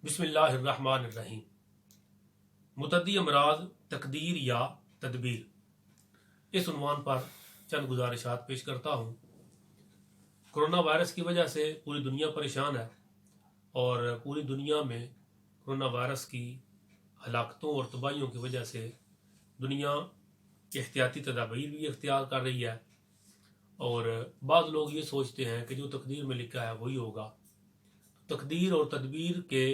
بسم اللہ الرحمن الرحیم۔ متعدی امراض، تقدیر یا تدبیر، اس عنوان پر چند گزارشات پیش کرتا ہوں۔ کرونا وائرس کی وجہ سے پوری دنیا پریشان ہے اور پوری دنیا میں کرونا وائرس کی ہلاکتوں اور تباہیوں کی وجہ سے دنیا احتیاطی تدابیر بھی اختیار کر رہی ہے، اور بعض لوگ یہ سوچتے ہیں کہ جو تقدیر میں لکھا ہے وہی ہوگا۔ تقدیر اور تدبیر کے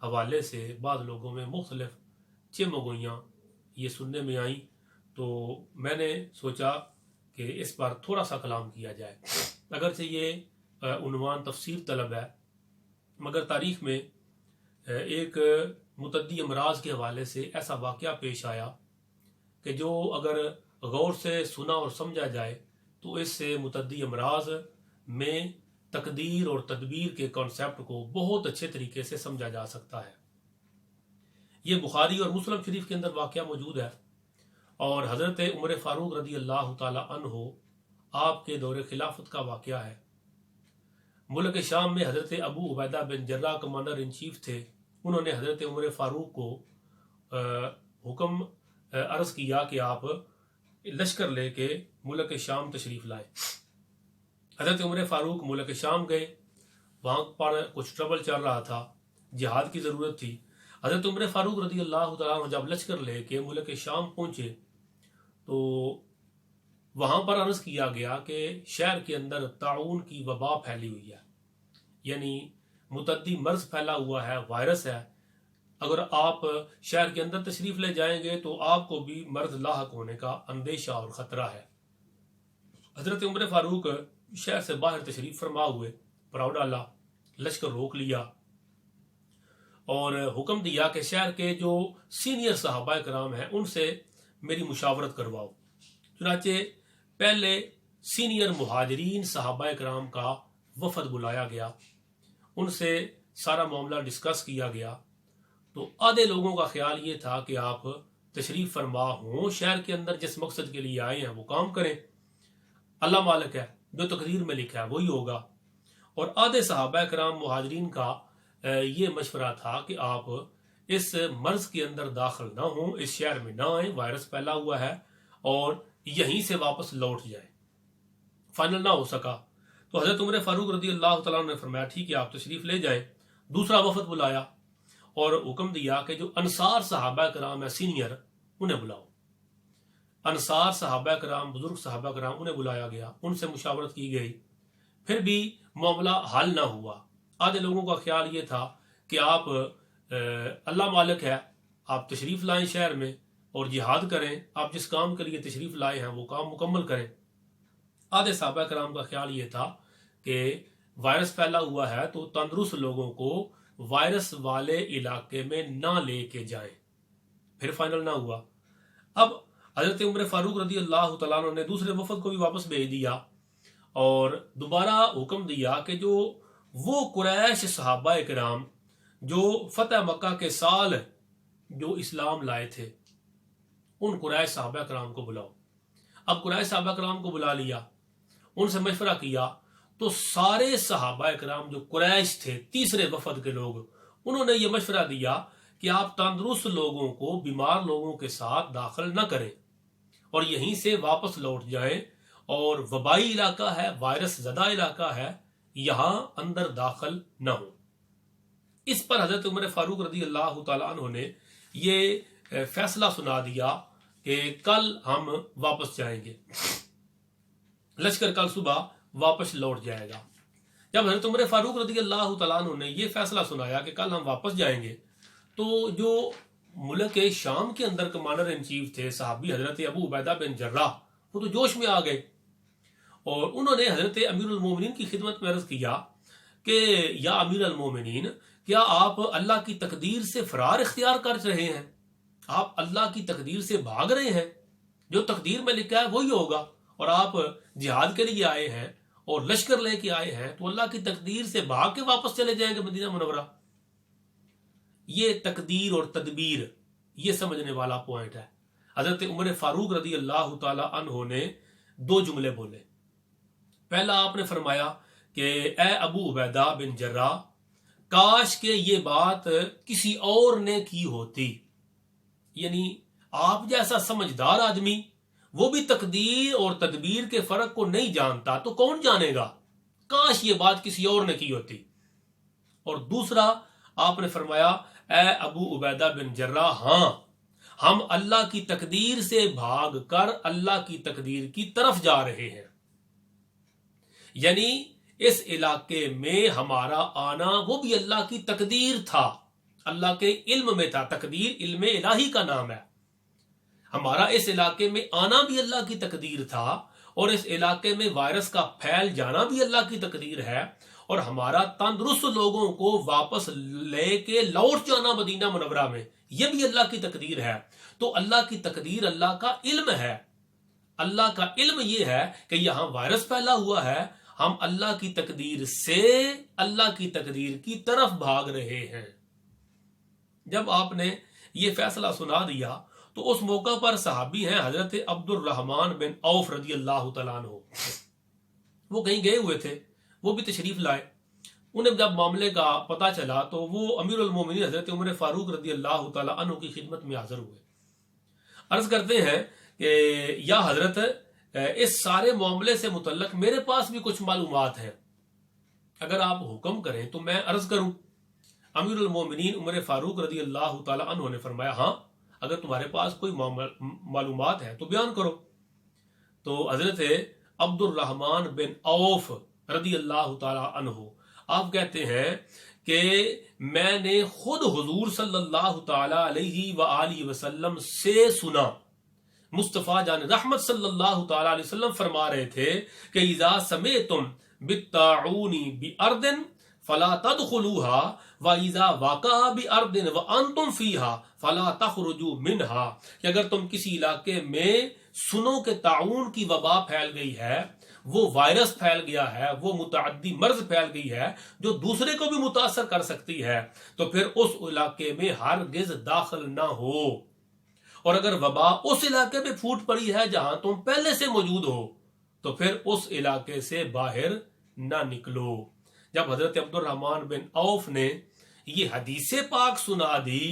حوالے سے بعض لوگوں میں مختلف چمگوئیاں یہ سننے میں آئیں، تو میں نے سوچا کہ اس پر تھوڑا سا کلام کیا جائے۔ اگرچہ یہ عنوان تفسیر طلب ہے، مگر تاریخ میں ایک متعدی امراض کے حوالے سے ایسا واقعہ پیش آیا کہ جو اگر غور سے سنا اور سمجھا جائے تو اس سے متعدی امراض میں تقدیر اور تدبیر کے کانسیپٹ کو بہت اچھے طریقے سے سمجھا جا سکتا ہے۔ یہ بخاری اور مسلم شریف کے اندر واقعہ موجود ہے، اور حضرت عمر فاروق رضی اللہ تعالی عنہ آپ کے دور خلافت کا واقعہ ہے۔ ملک شام میں حضرت ابو عبیدہ بن جراح کمانڈر ان چیف تھے۔ انہوں نے حضرت عمر فاروق کو حکم عرض کیا کہ آپ لشکر لے کے ملک شام تشریف لائیں۔ حضرت عمر فاروق ملک شام گئے، وہاں پر کچھ ٹربل چل رہا تھا، جہاد کی ضرورت تھی۔ حضرت عمر فاروق رضی اللہ تعالیٰ عنہ جب لشکر لے کے ملک شام پہنچے تو وہاں پر عرض کیا گیا کہ شہر کے اندر طاعون کی وبا پھیلی ہوئی ہے، یعنی متعدی مرض پھیلا ہوا ہے، وائرس ہے۔ اگر آپ شہر کے اندر تشریف لے جائیں گے تو آپ کو بھی مرض لاحق ہونے کا اندیشہ اور خطرہ ہے۔ حضرت عمر فاروق شہر سے باہر تشریف فرما ہوئے، پڑاؤ ڈالا، لشکر روک لیا اور حکم دیا کہ شہر کے جو سینئر صحابہ کرام ہیں ان سے میری مشاورت کرواؤ۔ چنانچہ پہلے سینئر مہاجرین صحابہ کرام کا وفد بلایا گیا، ان سے سارا معاملہ ڈسکس کیا گیا۔ تو آدھے لوگوں کا خیال یہ تھا کہ آپ تشریف فرما ہوں، شہر کے اندر جس مقصد کے لیے آئے ہیں وہ کام کریں، اللہ مالک ہے، جو تقدیر میں لکھا ہے وہی ہوگا۔ اور آدھے صحابہ کرام مہاجرین کا یہ مشورہ تھا کہ آپ اس مرض کے اندر داخل نہ ہوں، اس شہر میں نہ آئیں، وائرس پھیلا ہوا ہے، اور یہیں سے واپس لوٹ جائیں۔ فائنل نہ ہو سکا تو حضرت عمر فاروق رضی اللہ تعالیٰ نے فرمایا ٹھیک ہے، آپ تشریف لے جائیں۔ دوسرا وفد بلایا اور حکم دیا کہ جو انصار صحابہ کرام ہیں سینئر، انہیں بلاؤ۔ انصار صحابہ کرام، بزرگ صحابہ کرام، انہیں بلایا گیا، ان سے مشاورت کی گئی، پھر بھی معاملہ حل نہ ہوا۔ آدھے لوگوں کا خیال یہ تھا کہ آپ اللہ مالک ہے، آپ تشریف لائیں شہر میں اور جہاد کریں، آپ جس کام کے لیے تشریف لائے ہیں وہ کام مکمل کریں۔ آدھے صحابہ کرام کا خیال یہ تھا کہ وائرس پھیلا ہوا ہے تو تندرست لوگوں کو وائرس والے علاقے میں نہ لے کے جائیں، پھر فائنل نہ ہوا۔ اب حضرت عمر فاروق رضی اللہ تعالیٰ عنہ نے دوسرے وفد کو بھی واپس بھیج دیا اور دوبارہ حکم دیا کہ جو وہ قریش صحابہ کرام جو فتح مکہ کے سال جو اسلام لائے تھے، ان قریش صحابہ کرام کو بلاؤ۔ اب قریش صحابہ کرام کو بلا لیا، ان سے مشورہ کیا تو سارے صحابہ کرام جو قریش تھے، تیسرے وفد کے لوگ، انہوں نے یہ مشورہ دیا کہ آپ تندرست لوگوں کو بیمار لوگوں کے ساتھ داخل نہ کریں اور یہیں سے واپس لوٹ جائیں، اور وبائی علاقہ ہے، وائرس زدہ علاقہ ہے، یہاں اندر داخل نہ ہو۔ اس پر حضرت عمر فاروق رضی اللہ تعالیٰ عنہ نے یہ فیصلہ سنا دیا کہ کل ہم واپس جائیں گے، لشکر کل صبح واپس لوٹ جائے گا۔ جب حضرت عمر فاروق رضی اللہ تعالیٰ عنہ نے یہ فیصلہ سنایا کہ کل ہم واپس جائیں گے، تو جو ملک شام کے اندر کمانڈر ان چیف تھے صحابی حضرت ابو عبیدہ بن جراح، وہ تو جوش میں آ گئے، اور انہوں نے حضرت امیر المومنین کی خدمت میں عرض کیا کہ یا امیر المومنین، کیا آپ اللہ کی تقدیر سے فرار اختیار کر رہے ہیں؟ آپ اللہ کی تقدیر سے بھاگ رہے ہیں؟ جو تقدیر میں لکھا ہے وہی ہوگا، اور آپ جہاد کے لیے آئے ہیں اور لشکر لے کے آئے ہیں تو اللہ کی تقدیر سے بھاگ کے واپس چلے جائیں گے مدینہ منورہ۔ یہ تقدیر اور تدبیر، یہ سمجھنے والا پوائنٹ ہے۔ حضرت عمر فاروق رضی اللہ تعالی عنہ نے دو جملے بولے۔ پہلا آپ نے فرمایا کہ اے ابو عبیدہ بن جراح، کاش کہ یہ بات کسی اور نے کی ہوتی. یعنی آپ جیسا سمجھدار آدمی وہ بھی تقدیر اور تدبیر کے فرق کو نہیں جانتا تو کون جانے گا؟ کاش یہ بات کسی اور نے کی ہوتی. اور دوسرا آپ نے فرمایا اے ابو عبیدہ بن جراح، ہاں ہم اللہ کی تقدیر سے بھاگ کر اللہ کی تقدیر کی طرف جا رہے ہیں. یعنی اس علاقے میں ہمارا آنا وہ بھی اللہ کی تقدیر تھا، اللہ کے علم میں تھا. تقدیر علم الہی کا نام ہے. ہمارا اس علاقے میں آنا بھی اللہ کی تقدیر تھا، اور اس علاقے میں وائرس کا پھیل جانا بھی اللہ کی تقدیر ہے، اور ہمارا تندرست لوگوں کو واپس لے کے لوٹ جانا مدینہ منورہ میں یہ بھی اللہ کی تقدیر ہے. تو اللہ کی تقدیر اللہ کا علم ہے. اللہ کا علم یہ ہے کہ یہاں وائرس پھیلا ہوا ہے، ہم اللہ کی تقدیر سے اللہ کی تقدیر کی طرف بھاگ رہے ہیں. جب آپ نے یہ فیصلہ سنا دیا تو اس موقع پر صحابی ہیں حضرت عبد الرحمن بن عوف رضی اللہ تعالیٰ عنہ، وہ کہیں گئے ہوئے تھے، وہ بھی تشریف لائے. انہیں جب معاملے کا پتہ چلا تو وہ امیر المومنین حضرت عمر فاروق رضی اللہ تعالیٰ عنہ کی خدمت میں حاضر ہوئے. عرض کرتے ہیں کہ یا حضرت اس سارے معاملے سے متعلق میرے پاس بھی کچھ معلومات ہیں، اگر آپ حکم کریں تو میں عرض کروں. امیر المومنین عمر فاروق رضی اللہ تعالیٰ عنہ نے فرمایا ہاں اگر تمہارے پاس کوئی معلومات ہے تو بیان کرو. تو حضرت عبد الرحمن بن عوف رضی اللہ تعالیٰ عنہ آپ کہتے ہیں کہ میں نے خود حضور صلی اللہ تعالیٰ علیہ وآلہ وسلم سے سنا. مصطفیٰ جان رحمت صلی اللہ تعالیٰ علیہ وسلم فرما رہے تھے کہ اذا سمعتم بالطاعون بأرض فلا تدخلوها واذا وقع بأرض وانتم فيها فلا تخرجوا منها، کہ اگر تم کسی علاقے میں سنو کہ طاعون کی وبا پھیل گئی ہے، وہ وائرس پھیل گیا ہے، وہ متعدی مرض پھیل گئی ہے جو دوسرے کو بھی متاثر کر سکتی ہے، تو پھر اس علاقے میں ہرگز داخل نہ ہو. اور اگر وبا اس علاقے میں پھوٹ پڑی ہے جہاں تم پہلے سے موجود ہو تو پھر اس علاقے سے باہر نہ نکلو. جب حضرت عبد الرحمن بن عوف نے یہ حدیث پاک سنا دی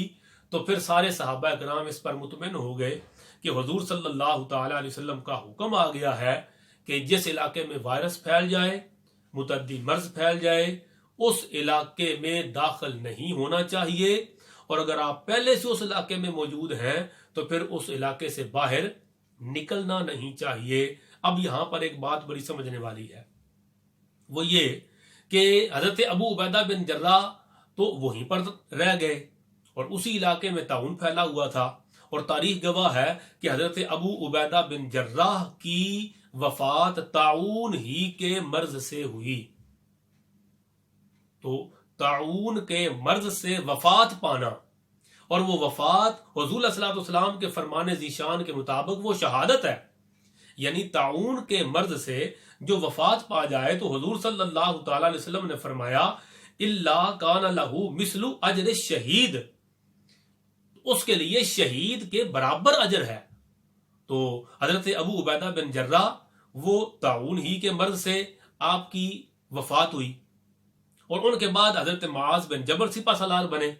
تو پھر سارے صحابہ کرام اس پر مطمئن ہو گئے کہ حضور صلی اللہ تعالی علیہ وسلم کا حکم آ گیا ہے کہ جس علاقے میں وائرس پھیل جائے، متعدی مرض پھیل جائے، اس علاقے میں داخل نہیں ہونا چاہیے، اور اگر آپ پہلے سے اس علاقے میں موجود ہیں تو پھر اس علاقے سے باہر نکلنا نہیں چاہیے. اب یہاں پر ایک بات بڑی سمجھنے والی ہے، وہ یہ کہ حضرت ابو عبیدہ بن جراح تو وہیں پر رہ گئے اور اسی علاقے میں طاعون پھیلا ہوا تھا، اور تاریخ گواہ ہے کہ حضرت ابو عبیدہ بن جراح کی وفات طاعون ہی کے مرض سے ہوئی. تو طاعون کے مرض سے وفات پانا، اور وہ وفات حضور صلی اللہ علیہ وسلم کے فرمان ذیشان کے مطابق وہ شہادت ہے. یعنی طاعون کے مرض سے جو وفات پا جائے تو حضور صلی اللہ تعالی علیہ وسلم نے فرمایا الا کان لہ مثل اجر الشہید، اس کے لیے شہید کے برابر اجر ہے. تو حضرت ابو عبیدہ بن جراح وہ طاعون ہی کے مرض سے آپ کی وفات ہوئی، اور ان کے بعد حضرت معاذ بن جبل سپہ سالار بنے،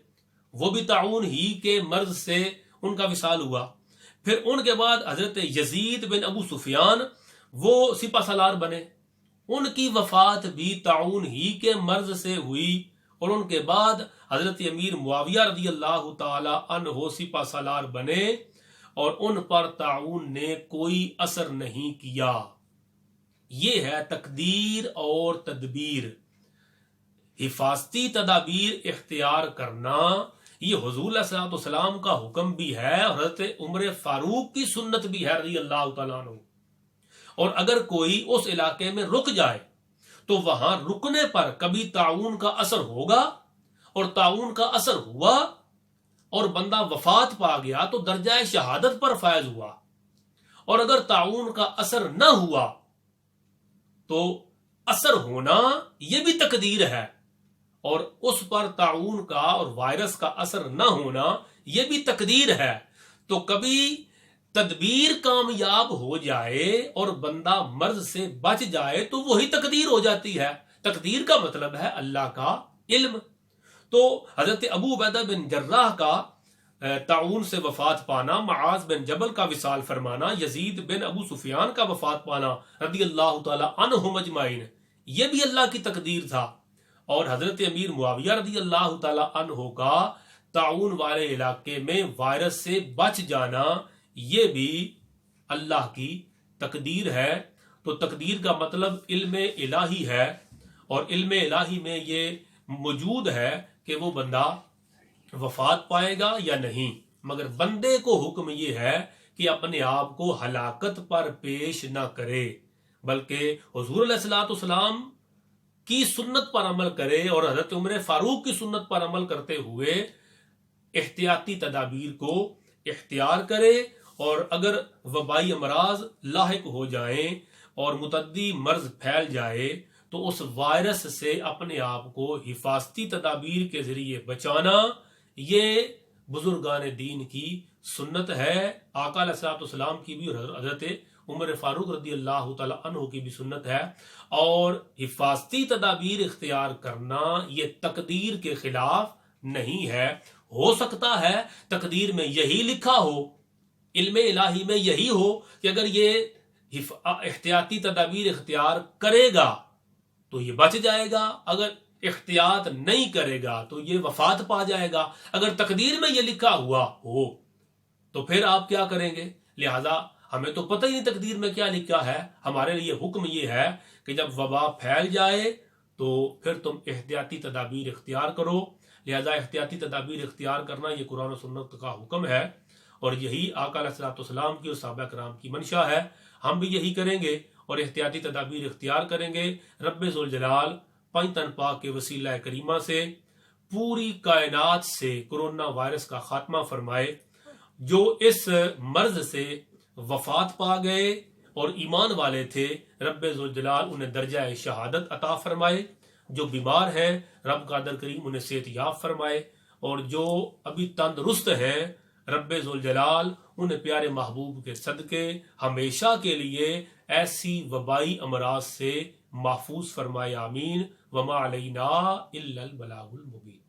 وہ بھی طاعون ہی کے مرض سے ان کا وصال ہوا. پھر ان کے بعد حضرت یزید بن ابو سفیان وہ سپہ سالار بنے، ان کی وفات بھی طاعون ہی کے مرض سے ہوئی. اور ان کے بعد حضرت امیر معاویہ رضی اللہ تعالی عنہ سپہ سالار بنے، اور ان پر طاعون نے کوئی اثر نہیں کیا. یہ ہے تقدیر اور تدبیر. حفاظتی تدابیر اختیار کرنا یہ حضور علیہ السلام کا حکم بھی ہے، اور حضرت عمر فاروق کی سنت بھی ہے رضی اللہ تعالیٰ عنہ. اور اگر کوئی اس علاقے میں رک جائے تو وہاں رکنے پر کبھی طاعون کا اثر ہوگا، اور طاعون کا اثر ہوا اور بندہ وفات پا گیا تو درجہ شہادت پر فائز ہوا. اور اگر طاعون کا اثر نہ ہوا تو اثر ہونا یہ بھی تقدیر ہے، اور اس پر طاعون کا اور وائرس کا اثر نہ ہونا یہ بھی تقدیر ہے. تو کبھی تدبیر کامیاب ہو جائے اور بندہ مرض سے بچ جائے تو وہی تقدیر ہو جاتی ہے. تقدیر کا مطلب ہے اللہ کا علم. تو حضرت ابو عبیدہ بن جراح کا طاعون سے وفات پانا، معاذ بن جبل کا وصال فرمانا، یزید بن ابو سفیان کا وفات پانا رضی اللہ تعالی عنہم اجمعین، یہ بھی اللہ کی تقدیر تھا. اور حضرت امیر معاویہ رضی اللہ تعالی عنہ کا طاعون والے علاقے میں وائرس سے بچ جانا، یہ بھی اللہ کی تقدیر ہے. تو تقدیر کا مطلب علم الہی ہے، اور علم الہی میں یہ موجود ہے کہ وہ بندہ وفات پائے گا یا نہیں، مگر بندے کو حکم یہ ہے کہ اپنے آپ کو ہلاکت پر پیش نہ کرے، بلکہ حضور علیہ الصلوۃ والسلام کی سنت پر عمل کرے اور حضرت عمر فاروق کی سنت پر عمل کرتے ہوئے احتیاطی تدابیر کو اختیار کرے. اور اگر وبائی امراض لاحق ہو جائیں اور متعدی مرض پھیل جائے تو اس وائرس سے اپنے آپ کو حفاظتی تدابیر کے ذریعے بچانا، یہ بزرگان دین کی سنت ہے. آقا علیہ الصلوۃ والسلام کی بھی اور حضرت عمر فاروق رضی اللہ تعالی عنہ کی بھی سنت ہے. اور حفاظتی تدابیر اختیار کرنا یہ تقدیر کے خلاف نہیں ہے. ہو سکتا ہے تقدیر میں یہی لکھا ہو، علم الہی میں یہی ہو کہ اگر یہ احتیاطی تدابیر اختیار کرے گا تو یہ بچ جائے گا، اگر احتیاط نہیں کرے گا تو یہ وفات پا جائے گا. اگر تقدیر میں یہ لکھا ہوا ہو تو پھر آپ کیا کریں گے؟ لہذا ہمیں تو پتہ ہی نہیں تقدیر میں کیا لکھا ہے. ہمارے لیے حکم یہ ہے کہ جب وبا پھیل جائے تو پھر تم احتیاطی تدابیر اختیار کرو. لہذا احتیاطی تدابیر اختیار کرنا یہ قرآن و سنت کا حکم ہے، اور یہی آقا علیہ الصلوۃ والسلام کی اور صحابہ کرام کی منشا ہے. ہم بھی یہی کریں گے اور احتیاطی تدابیر اختیار کریں گے. رب ذوالجلال پنج تن پاک کے وسیلہ کریمہ سے پوری کائنات سے کرونا وائرس کا خاتمہ فرمائے. جو اس مرض سے وفات پا گئے اور ایمان والے تھے، رب ذوالجلال انہیں درجہ شہادت عطا فرمائے. جو بیمار ہیں رب قادر کریم انہیں صحت یاب فرمائے، اور جو ابھی تندرست ہیں رب ذوالجلال انہیں پیارے محبوب کے صدقے ہمیشہ کے لیے ایسی وبائی امراض سے محفوظ فرمائے. آمین. وما علینا الا البلاغ المبین.